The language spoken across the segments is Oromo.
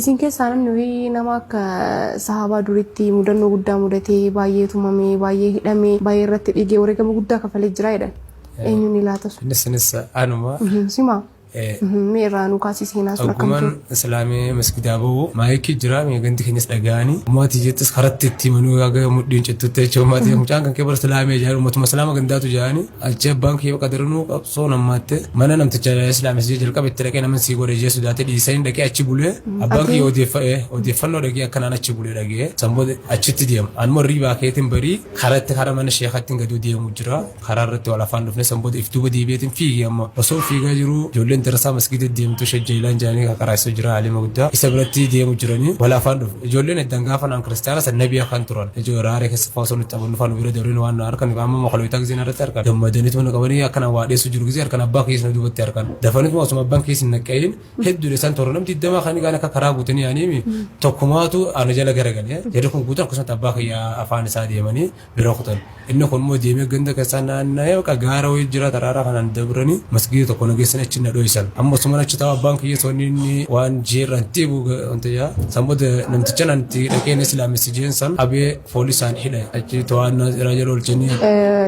isin keessaa namni wayii nama akka sahabaa duritti mudannoo guddaa mudatee baay'ee tumamee baay'ee hidhamee baay'ee irratti dhigee wareegama guddaa kafalee jira jedhan eenyuun ilaata sun? Innis anuma. Sima. Meeraan ukaasi seenaa sun akkamtu? Ogummaan Islaamee masgidaa bahu maayikii jira ganti keenyas dhaga'anii ummati jettis karatti itti manuu yaga mudhiin cittutte jechuun ummati mucaan kan keebara Islaamee jaaru ummatuma Islaama gandaatu jaanii achi abbaan kee qadarnuu qabsoo namaatte mana namticha Islaamis jalqaba itti dhaqee namni sii godhe jee sodaatee dhiisanii dhaqee achi bulee abbaan kee odeeffannoo dhaqee akkanaan achi bulee dhaqee sanbooda achitti deema anuma riibaa keetiin barii karatti kara mana sheekatti gadi deemu jira karaa irratti wal afaan dhufne sanbooda iftuuba diibeetiin fiigee amma osoo fiigaa jiru ijoolleen درسا مسجد الديم تشجيلان جاني كقراء سجرا علي مقدّا إسبرتي ديم جراني ولا فاندو جولين الدنقا فان كريستيانس النبي خان تران جو رارك سفاسون التابون فان بيرد دورين وان أركان كمان مخلوقات زين أركان دم مدنيت من قبلني أكان وادي سجور جزير أركان أباك يسند دوبت أركان دفنت ما أسمع أباك يسند كاين هدو لسان ترانم تدما خاني كأنا كقراء بوتني يعني مي تقوماتو أنا جل كرجالي جركم بوتر كسان أباك يا أفان سادي ماني بيروقتن إنه كل مو ديم جندا كسان نايو كجارة ويجرا ترارا خان دبرني مسجد تكون جسنا تشينا دويسان أما سمعنا كتاب بانك يسوني وان جيران تيبو أنتيا سمود نمتجنا أنتي لكن إسلام سجين سان أبي فوليسان هنا أجي توان راجل الجني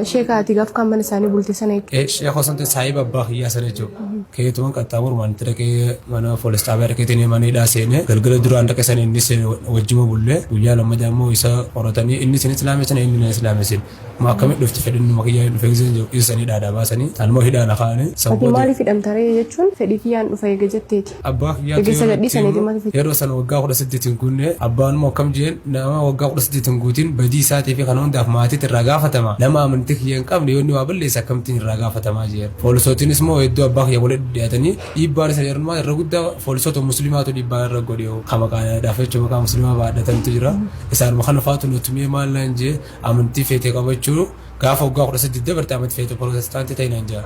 شيخ أتيقف كم من سنة بولتي سنة شيخ خصوصا تسايب أباك يا سنة جو كي توان كتامور من ترى كي منا فوليس تابر كي تني ماني داسينه قلقل درو عندك سنة إني سنة وجمو بوله ويا لما جامو إسا أورتاني إني سنة إسلام سنة إني إسلام سنة ما كم لفت في الدنيا ما كي فيزن جو إساني دادا باسني أنا ما هيدا نخاني سمود مالي في الأمتاري يجون فديكيان وفي جتتي أباك يا سنة وقع ولا سدتين كونه أبان ما كم جين نما وقع ولا سدتين قوتين بدي ساعتي في قانون دافماتي الرجافة تما لما منتك ينكم ليوني وابل ليس كم تين الرجافة تما جير فولسوتين اسمه يدو أباك يا ولد دياتني يبار سير ما الرجود فولسوت مسلمات يبار رجوديو كم كان دافع شو كم مسلمة بعد تنتجرا إسار مخالفات نتمية ما لنجى أمنتي في تكابتشو كاف وقع ولا سدتين برتامت في تبروتستان تينانجا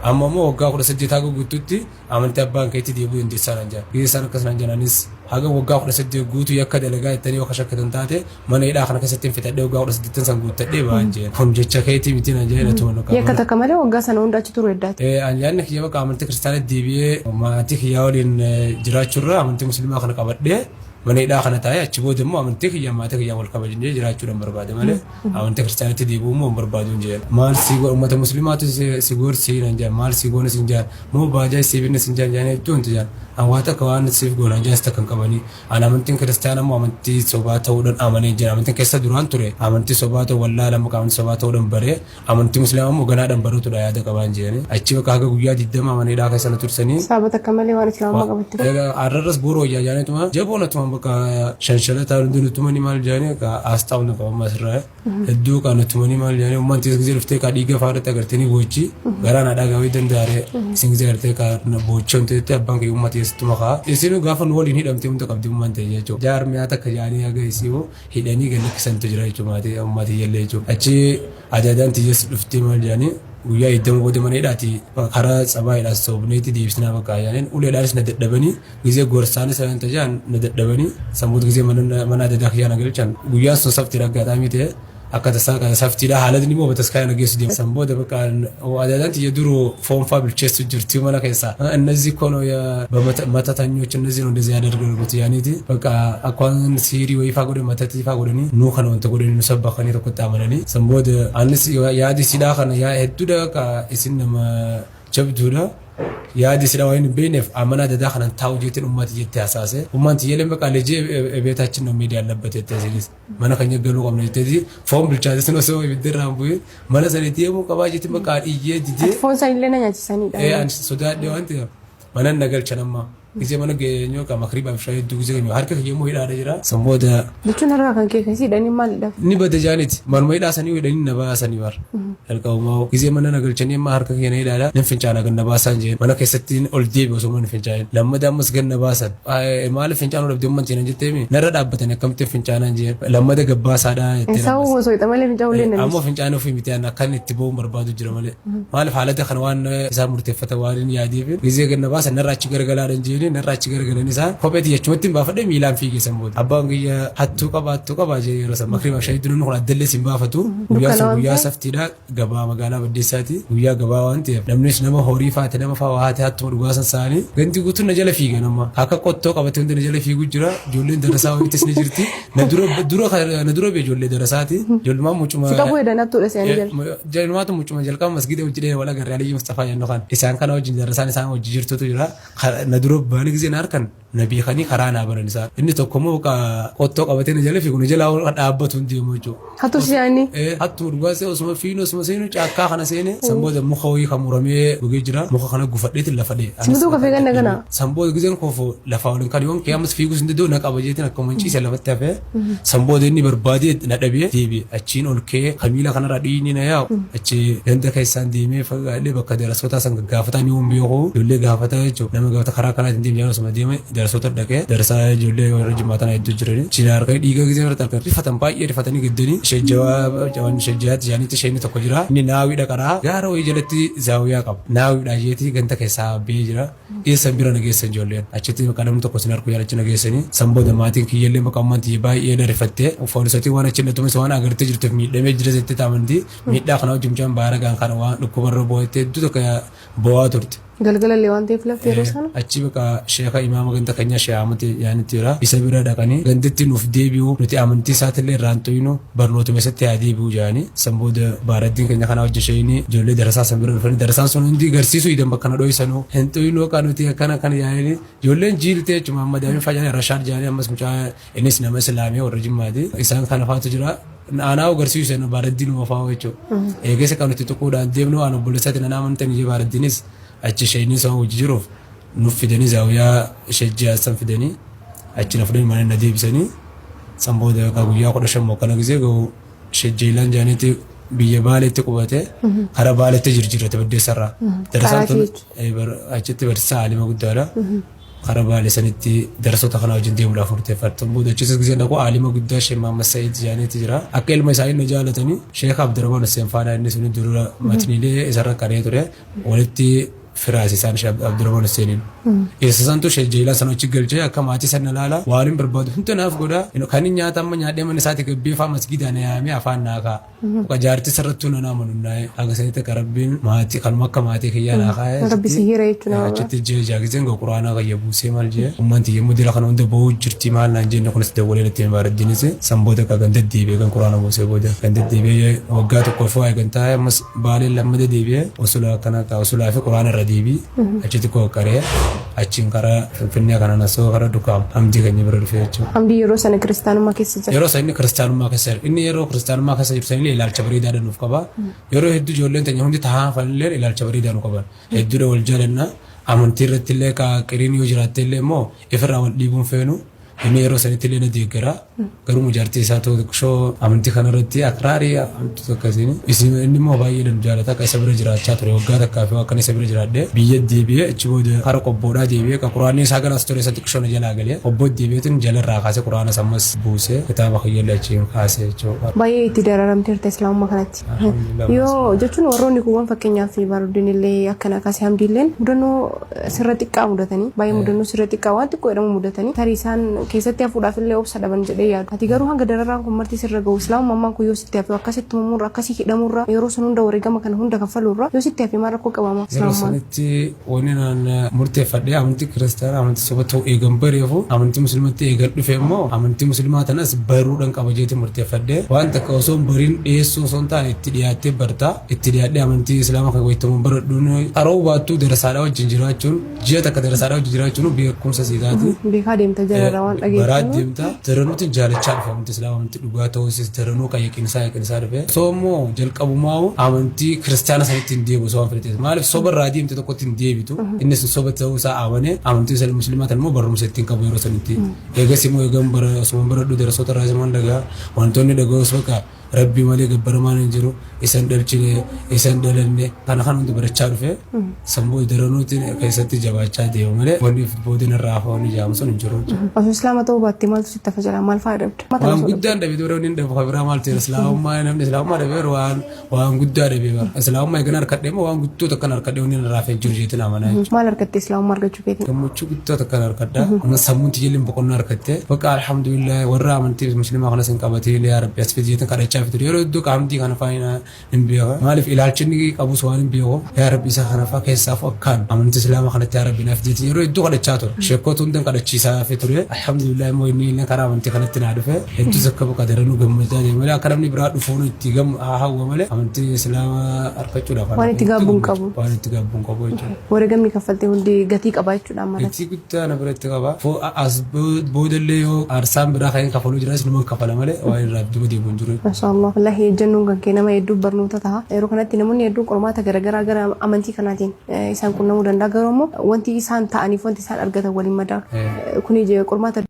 أما مو وقع ولا سدتين تاجو قطتي أمنتي أبان كيتي ديبو يندي سانجا كيسان كسانجا نانيس هذا وقع ولا سدتين قطو يكاد لقاء التاني وخشك تنتاته من إلى آخر كسرتين في تدي وقع ولا سدتين سانقوت تدي بانجي هم جتشا كيتي متين أنجي نتوانو كمان يكاد كماله وقع سنون داشت ترويدات أنجان كيا بقى أمنتي كريستال الديبي ما تيجي ياولين جرات شرّا أمنتي مسلم آخر كبرده من إلى آخر نتاعي أشبه دمو أمنتي كيا ما تيجي ياول كبرجني جرات شرّا برباد ماله أمنتي كريستال الديبو مو بربادون جيل مال سيغور أمة مسلمات سيغور سين أنجان مال سيغور سينجان مو باجي سيبين سينجان يعني تون تجان أواتا كوان سيف غور أنجان استكن كماني أنا أمنتي كريستال مو أمنتي صوبات ودن أماني جان أمنتي كيسا دوران تري أمنتي صوبات ولا لما كمان صوبات ودن بري أمنتي مسلم مو غنا دن برو تدا يادا كمان جاني أشياء كهاجا غويا جدا أماني دا كيسا نتورسني سابت كمالي وان إسلام ما قبضت أررس بورو يا جاني توما جابونا توما بقى شنشلة تاردون توماني مال جاني كأستاون كمان مسرة الدو كانوا توماني مال جاني ومان تيجي فتى كاديجا فارت أكرتني بوجي غرانا دا غوي دن داره سينجزي أرتة كارنا بوجون تيجي أبانك يوم ما تيجي توما إسينو غافن ولين هيد أمتي منتو كابدي مان تيجي جو جار مياتا كجاني أجا إسيو هيداني غني كسان تجرا جو ما تيجي أم تيجي اللي جو أشي أجدان تيجي فتى مال جاني ويا يدم بود مني داتي خرا سباي لا صوبنيتي ديفسنا بقايانين ولي دارس نددبني غزي غورسان سان تجان نددبني سمود غزي من داخ يانا غلچان ويا سوسفتي رغاتامي تي أكاد سافتی لا حالت نیمو بتسکای نگیس دیم سنبوده بکن و عادت یدرو فون فابل چست جرتی مالا کیسا النزی کنو یا بمتاتنیو چن نزی نو دزیادر گرگوتی یعنی دی بکا اکوان سیری و ایفاگوده متاتی ایفاگودنی نو خنو انتگوده نسبب خنی تو کتا مننی سنبوده آنس یادی سیدا خن یا هدوده کا اسنما چبدوده يادي سلاوين بينف أمانة داخل أن تاوجيتين أمتي التأساسه أمتي يلهم بقى لجي بيتاچن ميديا لبت التأسيس ما نخني يقولوا قبل التأسيس فهم بالجادس نسوي بالدرهم بوي ما نسألتيه مو كواجي تبقى إيه دي فون ساين لنا يا تساني إيه أنت سوداء ده أنت ما ننقل شنما إذا ما نجينيو كمخريبا في شيء دوزي كنيو هارك يومو هيدا رجلا سمودا لكن هذا كان كيف يصير دني مال ده نبى تجانيت ما نميدا سنيو دني نبى سنيوار الكوماو إذا ما ننقل شنيا ما هارك ينهي دالا نفنجانا كن نبى سانجين ما نكسرتين أولدي بسومن نفنجان لما دام مسكن نبى سان مال فنجان ولا بديم من تيجي نجتمي نرد أبتنا كم تفنجانا جين لما ده جبا سادا إنساو مسوي تمالي فنجاولين أما فنجانو في ميتين كان يتبو مربادو جرمالي مال حالته خنوان إذا مرتفع توارين يادي في إذا كن نبى سان نرد شجر جلارن جين jedhanii narraa achi garagalan isaan kopheetti jechuutti baafadhe miilaan fiigee sanboota. Abbaan kiyya hattuu qaba jedhee yeroo san makriima shayii dunuun kun addallee sin baafatu guyyaa sun guyyaa saftiidha gabaa magaalaa Baddeessaati guyyaa gabaa waan ta'eef namnis nama horii faate nama faa haate hattuma dhugaa san saanii ganti guutuun na jala fiige nama akka qottoo qabate hundi na jala fiigu jira ijoolleen darasaa wayiitis ni jirti na dura bee ijoollee darasaati ijoollumaan mucuma Sika bu'ee danattuudha seeni jala. Jalmaatu mucuma jalqaba masgida hojii wala garee Aliyyi Mustafaa yennoo kan isaan kana wajjin darasaan isaan hojii jirtutu jira na dura baanii gisee na harkan na beekanii karaa naa baran isaan inni tokkommoo qottoo qabatee na jala fiigu na jala dhaabbatu hundi yommuu jechuudha. Hattu siyaanii. Hattu dhugaasee osuma fiinu osuma seenu caakkaa kana seene sanbooda muka wayii kan muramee gogee jira muka kana gufadheetiin lafa dhee. Simtuu kafee ganna kana. Sanbooda giseen kofo lafa waliin kan yoon kiyaamas fiigus hin danda'u na qaba jeetiin akka manciise lafatti hafee sanbooda inni barbaadee na dhabee deebi'e achiin ol ka'ee kamiila kanarraa dhiinni na yaa'u achi ganda keessaan deemee fagaalee bakka darasoota san gaafataa ni humbii hoo ijoollee gaafataa jechuudha nama gaafata karaa kanaatiin deemee osuma deeme darasoota dhaqee darasaa ijoollee warra jimaataan hedduu jirani cina harkaa dhiigaa gisee irratti argan rifatan baay'ee rifatanii giddanii shejjaatti jaanitti isheen tokko jira inni naawii dhaqaraa gaara wayii jalatti zaawiyaa qaba naawii dhaajeetii ganda keessaa bee jira eessan bira nageessan ijoolleen achitti bakka namni tokko sin harku yaalachi nageessanii sanbooda maatiin kiyyallee bakka ammantii baay'ee na rifattee foolisotii waan achi dhatumis waan agartee jirtuuf miidhamee jira jettee taamantii miidhaa kana wajjin mucaan baara gaan kana waan dhukkubarra bo'ettee hedduu tokko bo'aa turte. Galgalallee waan ta'eef lafti yeroo sana. Achi bakka sheeka imaama ganda keenya shee amantii yaanitti jira isa bira dhaqanii ganditti nuuf deebi'u nuti amantii isaatillee irraan tuynu barnootuma isatti haa deebi'u jedhanii sanbooda baaraddiin keenya kana hojii sheeyini ijoollee darasaa san bira dhufanii darasaan sun hundi garsiisuu idan bakka na dho'isanuu hin tuynu kan nuti akkana kan yaa'anii ijoolleen jiiltee jechuudha Mahammadaamin Fayyaan Rashaad jedhanii ammas mucaa innis nama Islaamii warra Jimmaati isaan kana faatu jira. Aanaa agarsiisu sana baaraddiin moofaa jechuudha. Eegessa kan nuti tokkodhaan deemnu aan obboleessaatti nan amantan ijee baaraddiinis achi isheen isaan hojii jiruuf nuuf fidanii zaawiyaa shejjii san fidanii achi na fudhanii mana na deebisanii sanbooda guyyaa 15 kana gisee gahu shejjiilaan jaanitti biyya baaleetti qubate karaa baaleetti jirjirrate Baddeessarraa. Darasaan tun achitti barsiisaa Alima guddaadha. Karaa baalee sanitti darasoota kana wajjin deemuudhaaf murteeffatan booda achiis gisee dhaqu Alima guddaa Sheekh Mahammad Sa'iid jaanitti jira akka ilma isaanii na jaalatanii Sheekh Abdurrahmaan Hussein Faanaa inni sun dura matniilee isarra qaree ture walitti firaasi isaan Abdurrahmaan Husseiniin. Eessasantu shejjeelaa sana achi galchee akka maatii sana laala waan hin barbaadu hundi naaf godha kan inni nyaata amma nyaadhee mana isaatti gabbeeffaa masgidaan yaamee afaan naakaa muka jaartii sarrattuu nanaa manuunnaa'e haga sanitti akka rabbiin maatii kanuma akka maatii kiyyaa naakaa'e Rabbi si hiira jechuudha. achitti jeejaa giseen ga quraanaa kayya buusee maal jee ummanti yemmuu dira kana hunda ba'uu jirti maal naan jenne kunis dawwalee natti hin baaraddiinis sanboota akka ganda deebi'ee kan quraana buusee booda ganda deebi'ee waggaa tokkoof waa eegantaa ammas baaleen lammada deebi'ee osulaa kana osulaa fi quraana irra deebii achitti kokkaree achiin karaa finfinnee kana nasoo karaa dukaam hamdii keenya bira dhufee jechuudha. Hamdii yeroo sana kiristaanummaa keessa jira. Yeroo sana inni kiristaanummaa keessa jira. Inni yeroo kiristaanummaa keessa jiru sanillee ilaalcha bareedaa nuuf qaba. Yeroo hedduu ijoolleen teenya hundi taa'aa fanillee ilaalcha bareedaa nu qaban. Hedduudha wal jaalanna amantii irratti illee qiriin yoo jiraatte illee immoo ifirraa wal dhiibuun feenu. Inni yeroo sanitti illee na deeggara garuu mujaartii isaa shoo amantii kanarratti akraarii amantii akkasiin inni immoo baay'ee nu jaalata akka isa bira jiraachaa ture waggaa takkaa fi akka isa bira jiraadhee biyya deebi'ee achi booda kara qobboodhaa deebi'ee akka quraanni isaa galas ture isatti qishoo na jalaa galee qobboo deebi'eetiin jalarraa kaasee quraana sammas buusee kitaaba kiyyalle achiin kaasee jechuudha. Baay'ee itti dararamtee jirta islaamummaa kanatti. Yoo jechuun warroonni kuuwwan fakkeenyaaf baaruddiin illee akkana kaasee hamdiilleen mudannoo sirra xiqqaa mudatanii baay'ee mudannoo sirra xiqqaa waan xiqqoo jedhamu mudatanii tarii isaan keessatti hafuudhaaf illee obsa dhaban jedhee yaadu. Ati garuu hanga dararaan kun marti sirra gahu islaamummaan kun yoo sitti hafe akkasitti mummuurra akkasii hidhamuurra yeroo sun hunda wareegama kana hunda kaffaluurra yoo sitti hafe maal rakkoo qabama islaamummaan. Yeroo sanitti wanni naan murteeffadhee amantii kiristaanaa amantii soba ta'uu eegan bareefu amantii musliimatti eegan dhufe immoo amantii musliimaa tanas baruudhaan qaba jeeti murteeffadhee waan takka osoo bariin dhiyeessuu osoo hin taane itti dhiyaattee bartaa itti dhiyaadhee amantii islaamaa kan wayitamuun baradhuun qaroo baattuu darasaadhaa wajjin jiraachuun ji'a takka darasaadhaa wajjin jiraachuun beekumsa siitaati. Beekaa deemta jararraa waan baraa deemta daranuu jaalachaa dhufe amantii islaamaa amantii dhugaa ta'uusis daranuu kan yaqiinsaa dhufe soo immoo jalqabumaa amantii kiristaana sanitti hin deebisu waan fedhetes maaliif soba irraa deemte tokkotti hin deebitu innis soba ta'uusaa amanee amantii musliimaa tan immoo barumsa ittiin qabu yeroo sanitti eegas immoo eegan bara osuma baradhu darasoota irraa simaan dhagaa wantoonni dhagaa'us bakka rabbi malee gabbaramaan hin jiru isan dhalchine isan dhalanne kana kan hundi barachaa dhufe sammuu daranuutiin keessatti jabaachaa deemu malee wanni boodin irraa hooni jaamson hin jiru. Osoo islaama ta'uu baatte maaltu sitti fajjala maal fa'aa dhabde? Waan guddaan dhabe dura inni dhabu kabira maal ta'e islaamummaa namni islaamummaa dhabe waan guddaa dhabe bara islaamummaa eegana harkadhee moo waan guddoo takkan harkadhee wanni irraa fee jiru jeetiin amanaa jechuudha. Maal harkatte islaamummaa argachuu keetiin? Gammachuu guddoo takkan harkadhaa sammuun tijjeliin boqonnaa harkatte bakka alhamdulillah warra amantii musliimaa kanas hin qabatee yaa rabbi as fidii kadhachaa fitu yeroo iddoo qaamtii kana faayina hin beeku maaliif ilaalchinni qabus waan hin beeku yaa rabbi isa kana faa keessaaf akkaan amantii islaamaa kanatti yaa rabbi naaf jeeti yeroo iddoo kadhachaa ture sheekootu hundan kadhachiisaa fi ture alhamdulillah immoo inni illee karaa amantii kanatti naa dhufe hedduu akka bakka daranuu gammadaa deemu malee akka namni biraa dhufuun itti hawwa malee amantii islaamaa harkachuudhaaf waan itti gaabbuun qabu jechuudha. Wareegamni kaffaltee hundi gatii qabaa jechuudha amma. Gatii guddaa na biratti qaba. As boodallee yoo aarsaan biraa kan kafaluu jiranis numan kafala malee waan irraa duuba deemuun jiru. Mashallah wallahi ejjennoon kan kee nama hedduu barnoota ta'a. Yeroo kanatti namoonni hedduun qormaata garaagaraa gara amantii kanaatiin isaan qunnamuu danda'a garuu immoo wanti isaan ta'aniif wanti isaan argatan waliin madaa. Kuni qormaata